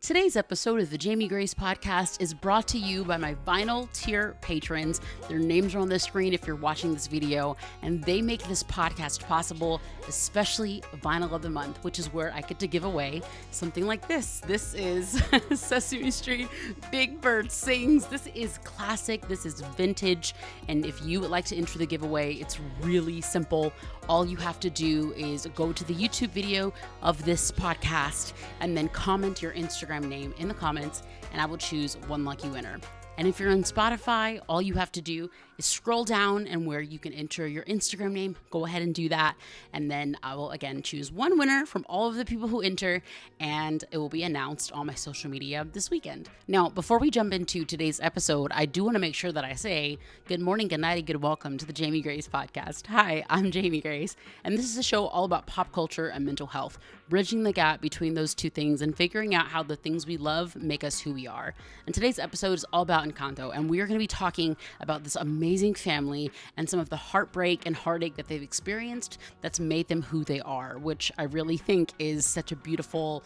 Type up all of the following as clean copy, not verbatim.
Today's episode of the Jamie Grace Podcast is brought to you by my vinyl tier patrons. Their names are on the screen if you're watching this video, and they make this podcast possible, especially Vinyl of the Month, which is where I get to give away something like this. This is Sesame Street, Big Bird Sings. This is classic, this is vintage, and if you would like to enter the giveaway, it's really simple. All you have to do is go to the YouTube video of this podcast and then comment your Instagram name in the comments, and I will choose one lucky winner. And if you're on Spotify, all you have to do is scroll down and where you can enter your Instagram name, go ahead and do that. And then I will again choose one winner from all of the people who enter, and it will be announced on my social media this weekend. Now, before we jump into today's episode, I do want to make sure that I say good morning, good night, and good welcome to the Jamie Grace Podcast. Hi, I'm Jamie Grace, and this is a show all about pop culture and mental health, bridging the gap between those two things and figuring out how the things we love make us who we are. And today's episode is all about Encanto, and we are going to be talking about this amazing family and some of the heartbreak and heartache that they've experienced that's made them who they are, which I really think is such a beautiful,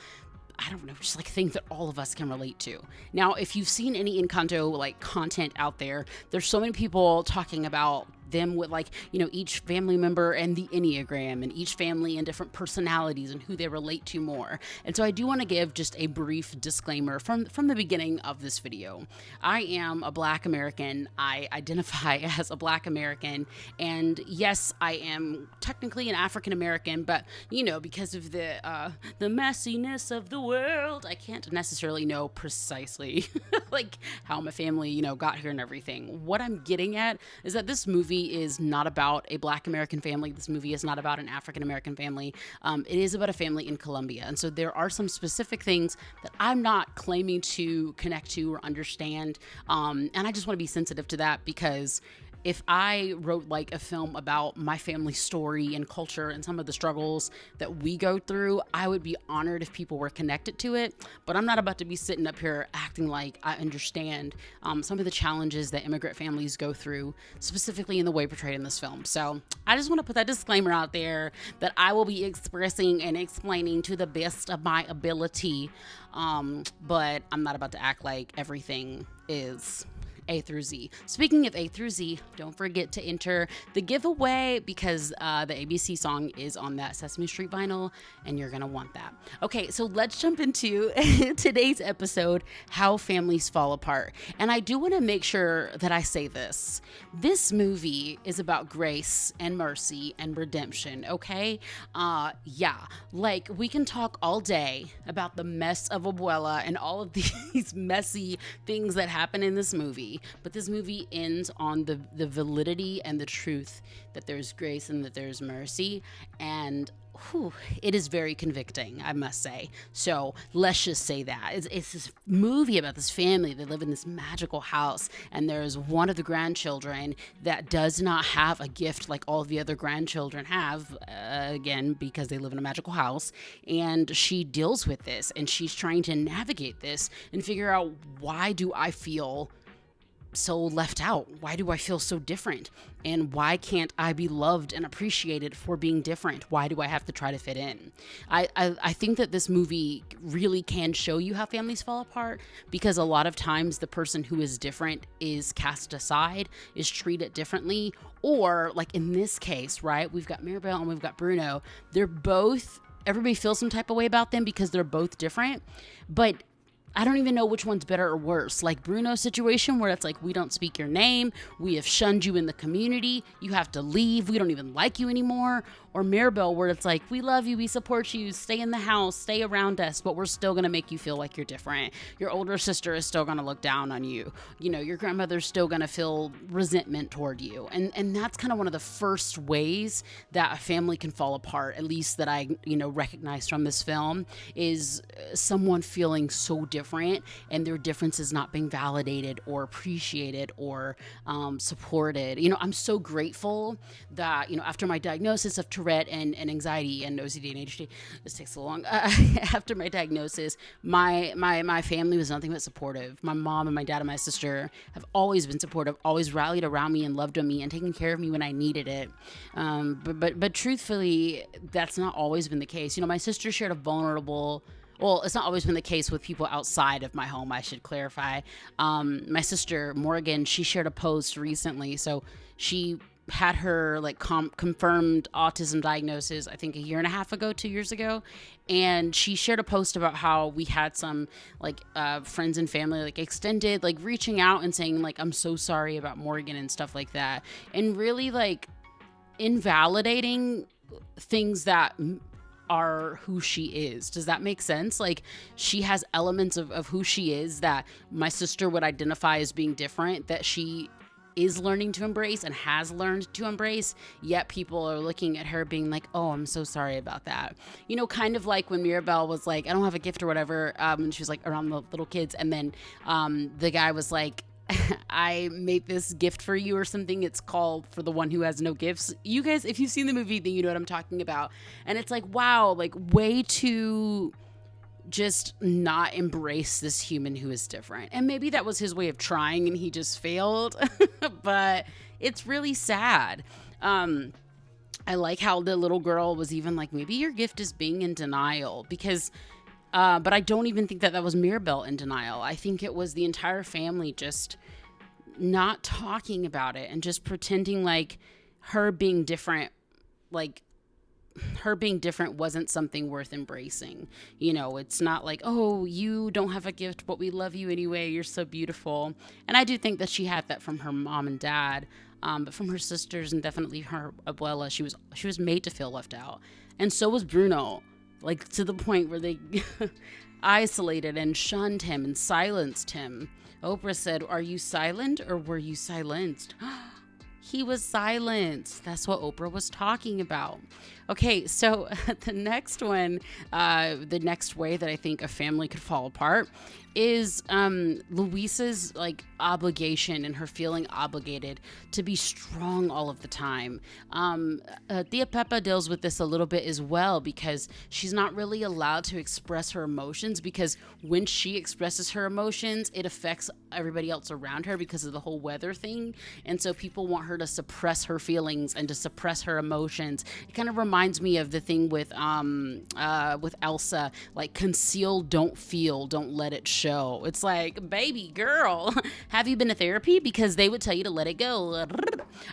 I don't know, just like a thing that all of us can relate to. Now, if you've seen any Encanto like content out there, there's so many people talking about them with each family member and the Enneagram, and each family and different personalities and who they relate to more. And so I do want to give just a brief disclaimer from the beginning of this video. I am a Black American. I identify as a Black American, and yes, I am technically an African American, but because of the messiness of the world, I can't necessarily know precisely like how my family got here and everything. What I'm getting at is that this movie is not about a Black American family. This movie is not about an African American family. It is about a family in Colombia. And so there are some specific things that I'm not claiming to connect to or understand. And I just want to be sensitive to that, because if I wrote like a film about my family story and culture and some of the struggles that we go through, I would be honored if people were connected to it. But I'm not about to be sitting up here acting like I understand some of the challenges that immigrant families go through, specifically in the way portrayed in this film. So I just want to put that disclaimer out there that I will be expressing and explaining to the best of my ability. But I'm not about to act like everything is A through Z. Speaking of A through Z, don't forget to enter the giveaway, because the ABC song is on that Sesame Street vinyl, and you're gonna want that. Okay, so let's jump into today's episode, How Families Fall Apart. And I do want to make sure that I say this. This movie is about grace and mercy and redemption, okay? Like we can talk all day about the mess of Abuela and all of these messy things that happen in this movie. But this movie ends on the validity and the truth that there's grace and that there's mercy. And it is very convicting, I must say. So let's just say that. It's this movie about this family. They live in this magical house, and there's one of the grandchildren that does not have a gift like all the other grandchildren have, again, because they live in a magical house. And she deals with this, and she's trying to navigate this and figure out, why do I feel so left out? Why do I feel so different? And why can't I be loved and appreciated for being different? Why do I have to try to fit in? I think that this movie really can show you how families fall apart, because a lot of times the person who is different is cast aside, is treated differently, or like in this case, right? We've got Mirabel and we've got Bruno. Everybody feels some type of way about them because they're both different, but I don't even know which one's better or worse. Like Bruno's situation, where it's like, we don't speak your name, we have shunned you in the community, you have to leave, we don't even like you anymore. Or Mirabel, where it's like, we love you, we support you, stay in the house, stay around us, but we're still gonna make you feel like you're different. Your older sister is still gonna look down on you. Your grandmother's still gonna feel resentment toward you. And that's kind of one of the first ways that a family can fall apart, at least that I, recognize from this film, is someone feeling so different and their differences not being validated or appreciated or supported. I'm so grateful that, after my diagnosis of Tourette and anxiety and OCD and ADHD, this takes so long. After my diagnosis, my family was nothing but supportive. My mom and my dad and my sister have always been supportive, always rallied around me and loved on me and taken care of me when I needed it. But truthfully, that's not always been the case. My sister shared a vulnerable well, it's not always been the case with people outside of my home, I should clarify. My sister Morgan, she shared a post recently. So she had her like confirmed autism diagnosis, I think a year and a half ago, 2 years ago. And she shared a post about how we had some like friends and family like extended, like reaching out and saying like, I'm so sorry about Morgan and stuff like that. And really like invalidating things that are who she is. Does that make sense? Like she has elements of who she is that my sister would identify as being different, that she is learning to embrace and has learned to embrace, yet people are looking at her being like, oh, I'm so sorry about that. You know, kind of like when Mirabelle was like, I don't have a gift or whatever, and she was like around the little kids, and then the guy was like, I made this gift for you or something. It's called For the One Who Has No Gifts. You guys, if you've seen the movie, then you know what I'm talking about. And it's like, wow, like way to just not embrace this human who is different. And maybe that was his way of trying and he just failed. But it's really sad. I like how the little girl was even like, maybe your gift is being in denial, because but I don't even think that was Mirabelle in denial. I think it was the entire family just not talking about it and just pretending like her being different, wasn't something worth embracing. You know, it's not like, oh, you don't have a gift, but we love you anyway. You're so beautiful. And I do think that she had that from her mom and dad, but from her sisters and definitely her abuela, she was made to feel left out. And so was Bruno, like to the point where they isolated and shunned him and silenced him. Oprah said, are you silent or were you silenced? He was silenced. That's what Oprah was talking about. Okay, so the next one, the next way that I think a family could fall apart is Luisa's like obligation and her feeling obligated to be strong all of the time. Tia Peppa deals with this a little bit as well, because she's not really allowed to express her emotions, because when she expresses her emotions, it affects everybody else around her because of the whole weather thing. And so people want her to suppress her feelings and to suppress her emotions. It kind of reminds me of the thing with Elsa, like conceal, don't feel, don't let it show. It's like, baby girl, have you been to therapy? Because they would tell you to let it go.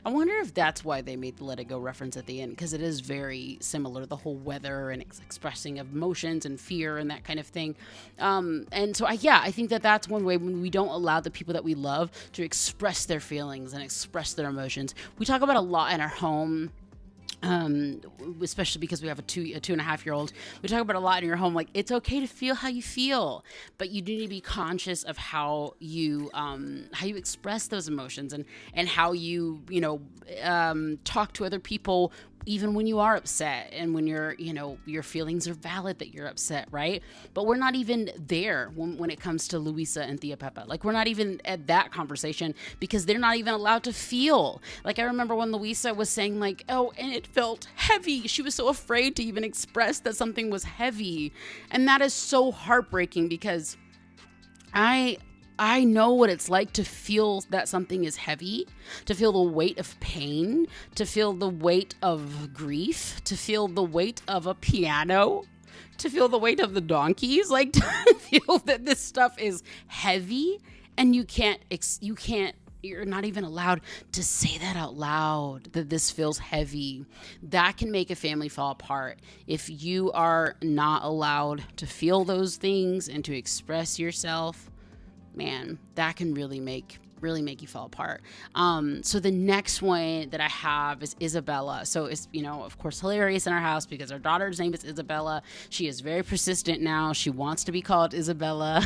I wonder if that's why they made the let it go reference at the end, because it is very similar, the whole weather and expressing of emotions and fear and that kind of thing. And so I think that that's one way when we don't allow the people that we love to express their feelings and express their emotions. We talk about a lot in our home, especially because we have a 2.5-year-old. We talk about a lot in your home, like it's okay to feel how you feel, but you do need to be conscious of how you express those emotions and how you talk to other people, even when you are upset and when your feelings are valid that you're upset, right? But we're not even there when it comes to Luisa and Tia Peppa. Like we're not even at that conversation because they're not even allowed to feel. Like I remember when Luisa was saying like, oh, and it felt heavy. She was so afraid to even express that something was heavy. And that is so heartbreaking, because I know what it's like to feel that something is heavy, to feel the weight of pain, to feel the weight of grief, to feel the weight of a piano, to feel the weight of the donkeys, like to feel that this stuff is heavy, and you're not even allowed to say that out loud, that this feels heavy. That can make a family fall apart. If you are not allowed to feel those things and to express yourself, man, that can really make you fall apart. So the next one that I have is Isabella. So it's, of course, hilarious in our house because our daughter's name is Isabella. She is very persistent now. She wants to be called Isabella.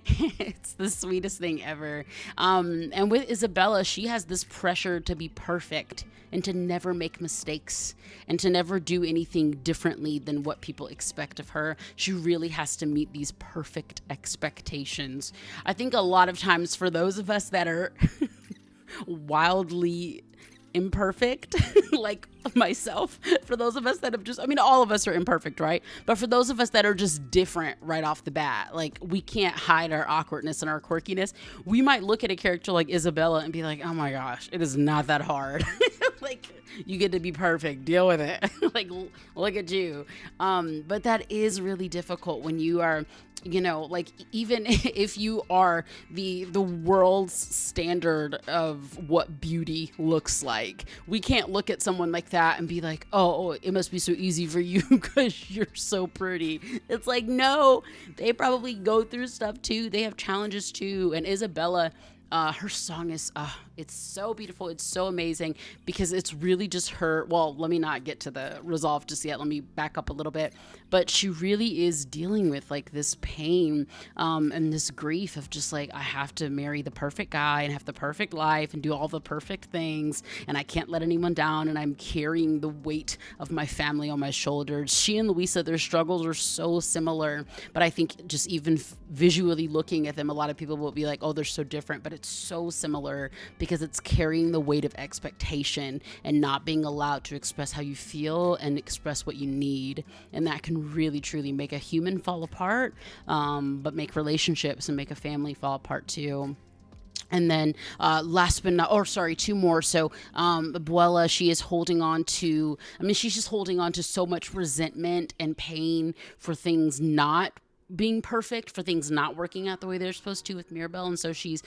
It's the sweetest thing ever. And with Isabella, she has this pressure to be perfect and to never make mistakes and to never do anything differently than what people expect of her. She really has to meet these perfect expectations. I think a lot of times for those of us that are wildly imperfect, like myself, for those of us that have all of us are imperfect, right? But for those of us that are just different right off the bat, like we can't hide our awkwardness and our quirkiness, we might look at a character like Isabella and be like, oh my gosh, it is not that hard. Like, you get to be perfect, deal with it. Like, look at you. But that is really difficult when you are, like, even if you are the world's standard of what beauty looks like, we can't look at someone like that and be like, oh, it must be so easy for you because you're so pretty. It's like, no, they probably go through stuff too. They have challenges too. And Isabella, her song is, it's so beautiful. It's so amazing because it's really just her. Well, let me not get to the resolve just yet. Let me back up a little bit. But she really is dealing with like this pain and this grief of just like, I have to marry the perfect guy and have the perfect life and do all the perfect things. And I can't let anyone down. And I'm carrying the weight of my family on my shoulders. She and Louisa, their struggles are so similar. But I think just even visually looking at them, a lot of people will be like, oh, they're so different. But it's so similar because it's carrying the weight of expectation and not being allowed to express how you feel and express what you need. And that can really, truly make a human fall apart, but make relationships and make a family fall apart too. And then two more. So Abuela, she's just holding on to so much resentment and pain for things not being perfect, for things not working out the way they're supposed to with Mirabel. And so she's,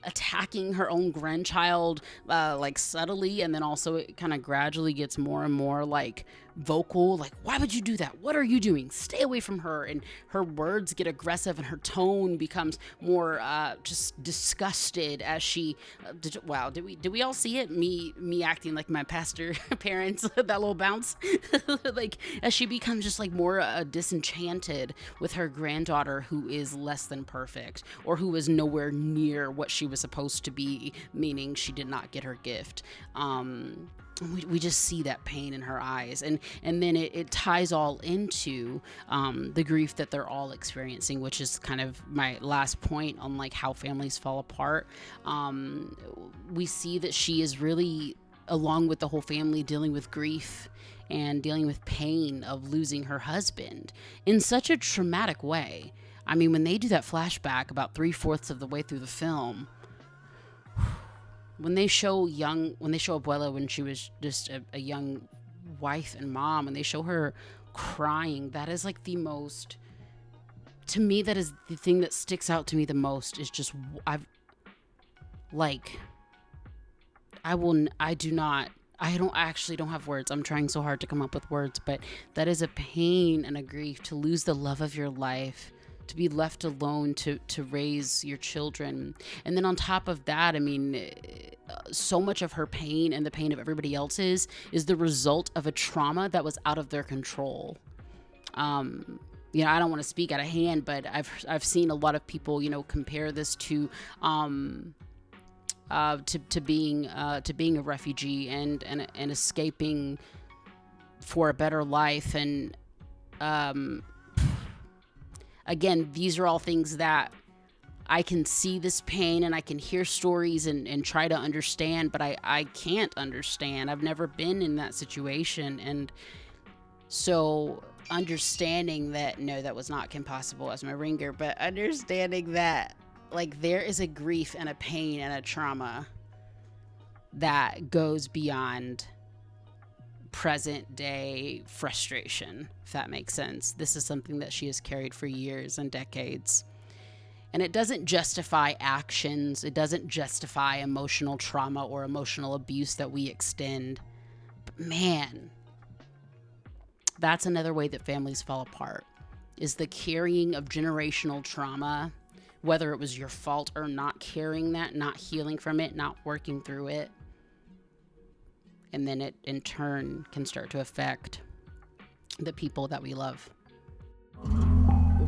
attacking her own grandchild like subtly, and then also it kind of gradually gets more and more like vocal, like, why would you do that? What are you doing? Stay away from her. And her words get aggressive and her tone becomes more just disgusted as she did we all see it? Me acting like my pastor parents, that little bounce. Like, as she becomes just like more disenchanted with her granddaughter, who is less than perfect, or who is nowhere near what she was supposed to be, meaning she did not get her gift. We just see that pain in her eyes, and then it ties all into the grief that they're all experiencing, which is kind of my last point on like how families fall apart. We see that she is really, along with the whole family, dealing with grief and dealing with pain of losing her husband in such a traumatic way. I mean, when they do that flashback about 3/4 of the way through the film, when they show Abuela when she was just a young wife and mom, and they show her crying, that is like the most, to me, that is the thing that sticks out to me the most, is just, I don't have words. I'm trying so hard to come up with words, but that is a pain and a grief to lose the love of your life, to be left alone to raise your children. And then on top of that, I mean, so much of her pain and the pain of everybody else's is the result of a trauma that was out of their control. I don't want to speak out of hand, but I've seen a lot of people, compare this to being a refugee and escaping for a better life. And again, these are all things that I can see this pain and I can hear stories and try to understand, but I can't understand. I've never been in that situation. And so understanding that, no, that was not Kim Possible as my ringer, but understanding that like there is a grief and a pain and a trauma that goes beyond present day frustration, if that makes sense. This is something that she has carried for years and decades. And it doesn't justify actions. It doesn't justify emotional trauma or emotional abuse that we extend. But man, that's another way that families fall apart, is the carrying of generational trauma, whether it was your fault or not carrying that, not healing from it, not working through it. And then it, in turn, can start to affect the people that we love.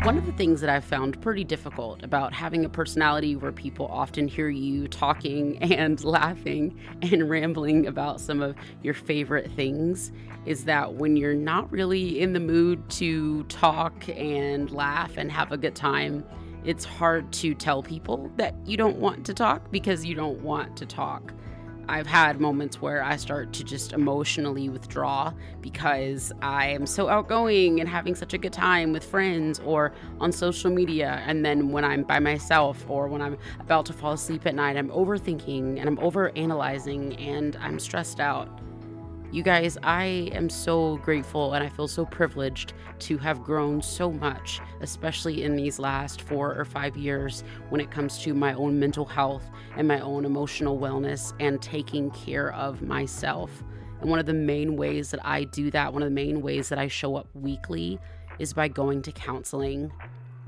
One of the things that I've found pretty difficult about having a personality where people often hear you talking and laughing and rambling about some of your favorite things is that when you're not really in the mood to talk and laugh and have a good time, it's hard to tell people that you don't want to talk because you don't want to talk. I've had moments where I start to just emotionally withdraw because I am so outgoing and having such a good time with friends or on social media. And then when I'm by myself or when I'm about to fall asleep at night, I'm overthinking and I'm overanalyzing and I'm stressed out. You guys, I am so grateful and I feel so privileged to have grown so much, especially in these last 4 or 5 years when it comes to my own mental health and my own emotional wellness and taking care of myself. And one of the main ways that I do that, one of the main ways that I show up weekly is by going to counseling.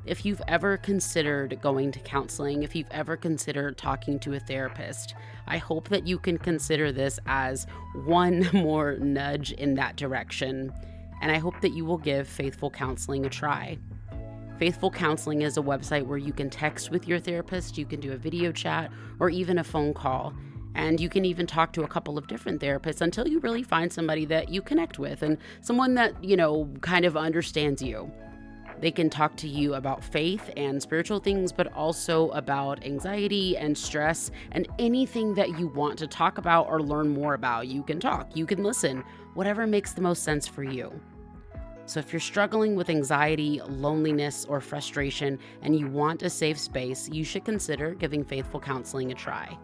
If you've ever considered going to counseling, if you've ever considered talking to a therapist, I hope that you can consider this as one more nudge in that direction. And I hope that you will give Faithful Counseling a try. Faithful Counseling is a website where you can text with your therapist, you can do a video chat, or even a phone call. And you can even talk to a couple of different therapists until you really find somebody that you connect with and someone that, kind of understands you. They can talk to you about faith and spiritual things, but also about anxiety and stress and anything that you want to talk about or learn more about. You can talk, you can listen, whatever makes the most sense for you. So if you're struggling with anxiety, loneliness, or frustration, and you want a safe space, you should consider giving Faithful Counseling a try.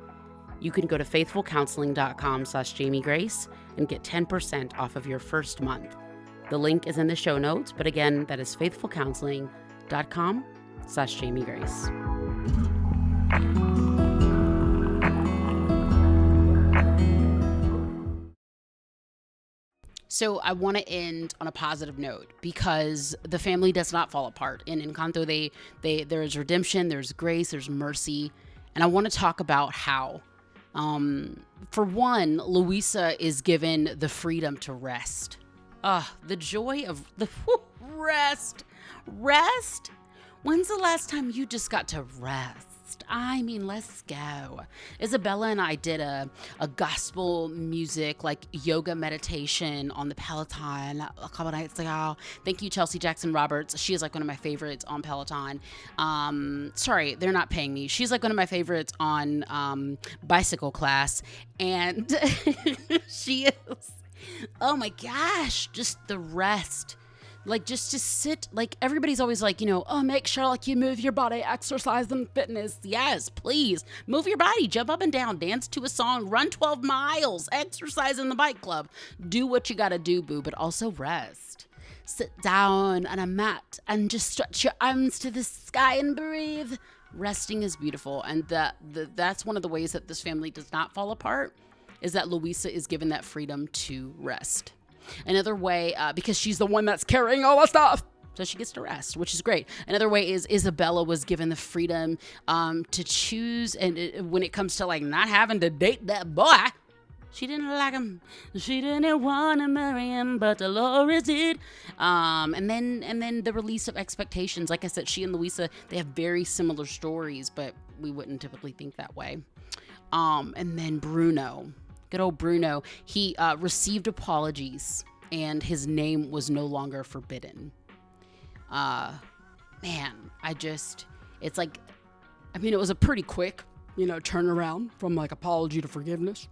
You can go to faithfulcounseling.com/JamieGrace and get 10% off of your first month. The link is in the show notes, but again, that is faithfulcounseling.com/JamieGrace. So I want to end on a positive note because the family does not fall apart. In Encanto, there is redemption, there's grace, there's mercy, and I want to talk about how. For one, Luisa is given the freedom to rest. The joy of the rest. Rest? When's the last time you just got to rest? I mean, let's go. Isabella and I did a gospel music, like yoga meditation on the Peloton a couple nights ago. Thank you, Chelsea Jackson Roberts. She is like one of my favorites on Peloton. Sorry, they're not paying me. She's like one of my favorites on bicycle class. And she is... Oh my gosh, just the rest. Like just to sit, like everybody's always like, make sure like you move your body, exercise and fitness. Yes, please move your body, jump up and down, dance to a song, run 12 miles, exercise in the bike club. Do what you gotta do, boo, but also rest. Sit down on a mat and just stretch your arms to the sky and breathe. Resting is beautiful. And that's one of the ways that this family does not fall apart. Is that Luisa is given that freedom to rest. Another way, because she's the one that's carrying all the stuff, so she gets to rest, which is great. Another way is Isabella was given the freedom to choose, and when it comes to like not having to date that boy, she didn't like him. She didn't want to marry him, but Dolores did. And then the release of expectations. Like I said, she and Luisa, they have very similar stories, but we wouldn't typically think that way. And then Bruno. Good old Bruno. He received apologies and his name was no longer forbidden. It was a pretty quick, turnaround from like apology to forgiveness.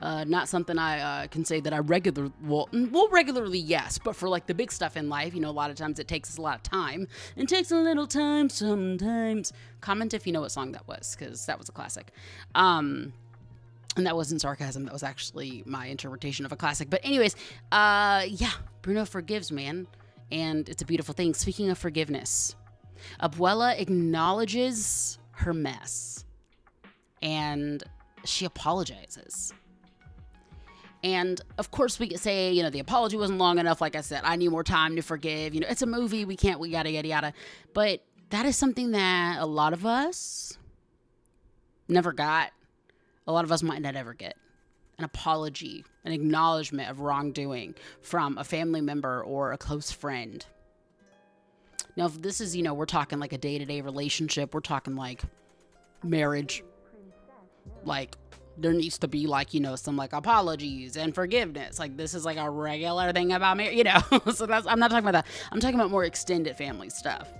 Not something I can say that I regularly, yes, but for like the big stuff in life, a lot of times it takes us a lot of time. It takes a little time sometimes. Comment if you know what song that was, because that was a classic. And that wasn't sarcasm. That was actually my interpretation of a classic. But anyways, Bruno forgives, man. And it's a beautiful thing. Speaking of forgiveness, Abuela acknowledges her mess. And she apologizes. And of course we could say, the apology wasn't long enough. Like I said, I need more time to forgive. It's a movie. We yada, yada, yada. But that is something that a lot of us never got. A lot of us might not ever get an apology, an acknowledgement of wrongdoing from a family member or a close friend. Now, if this is, we're talking like a day-to-day relationship, we're talking like marriage, like there needs to be like, some like apologies and forgiveness. Like this is like a regular thing about marriage, so I'm not talking about that. I'm talking about more extended family stuff,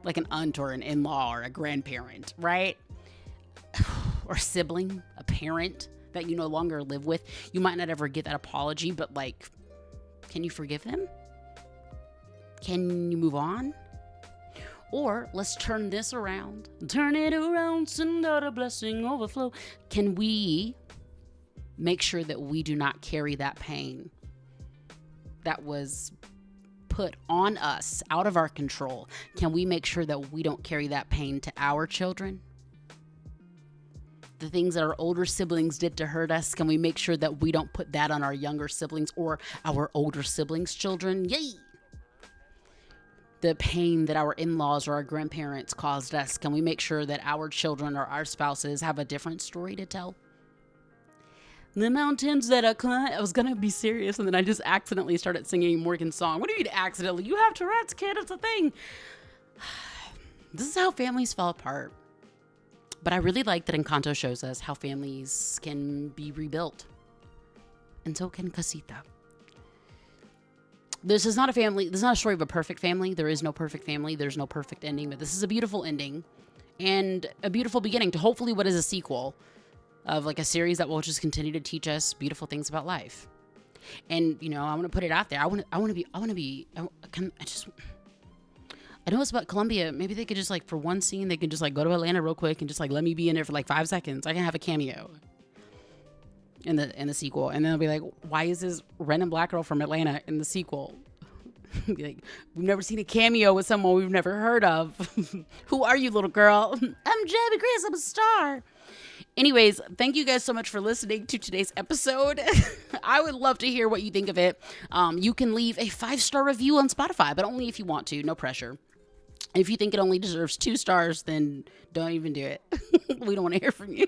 like an aunt or an in-law or a grandparent, right? Or sibling, a parent, that you no longer live with, you might not ever get that apology, but like, can you forgive them? Can you move on? Or let's turn this around. Turn it around, send out a blessing overflow. Can we make sure that we do not carry that pain that was put on us out of our control? Can we make sure that we don't carry that pain to our children? The things that our older siblings did to hurt us, can we make sure that we don't put that on our younger siblings or our older siblings' children? Yay! The pain that our in-laws or our grandparents caused us, can we make sure that our children or our spouses have a different story to tell? The mountains that I climb. I was going to be serious, and then I just accidentally started singing Morgan's song. What do you mean accidentally? You have Tourette's, kid. It's a thing. This is how families fall apart. But I really like that Encanto shows us how families can be rebuilt. And so can Casita. This is not a story of a perfect family. There is no perfect family. There's no perfect ending. But this is a beautiful ending and a beautiful beginning to hopefully what is a sequel of like a series that will just continue to teach us beautiful things about life. And, you know, I want to put it out there. I know it's about Colombia. Maybe they could just like, for one scene, they could just like go to Atlanta real quick and just like let me be in there for like 5 seconds. I can have a cameo in the sequel. And then they'll be like, why is this random black girl from Atlanta in the sequel? Like, we've never seen a cameo with someone we've never heard of. Who are you, little girl? I'm Jamie Grace. I'm a star. Anyways, thank you guys so much for listening to today's episode. I would love to hear what you think of it. You can leave a 5-star review on Spotify, but only if you want to. No pressure. If you think it only deserves 2 stars, then don't even do it. We don't want to hear from you.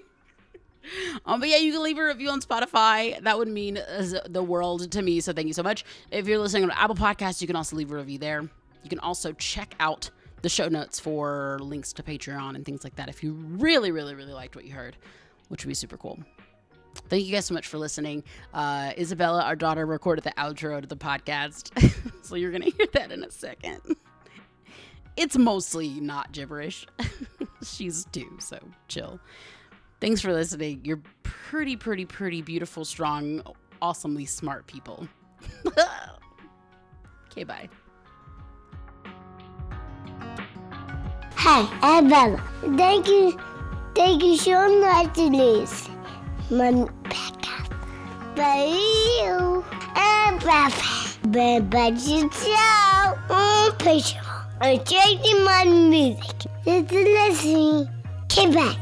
But yeah, you can leave a review on Spotify. That would mean the world to me. So thank you so much. If you're listening on Apple Podcasts, you can also leave a review there. You can also check out the show notes for links to Patreon and things like that if you really, really, really liked what you heard, which would be super cool. Thank you guys so much for listening. Isabella, our daughter, recorded the outro to the podcast. So you're going to hear that in a second. It's mostly not gibberish. She's 2, so chill. Thanks for listening. You're pretty, pretty, pretty beautiful, strong, awesomely smart people. Okay, bye. Hi, I'm Bella. Thank you so much, Liz. My podcast. Bye. And bye. Bye. Ciao. Patreon. I'm changing my music. Just listening. Okay, bye.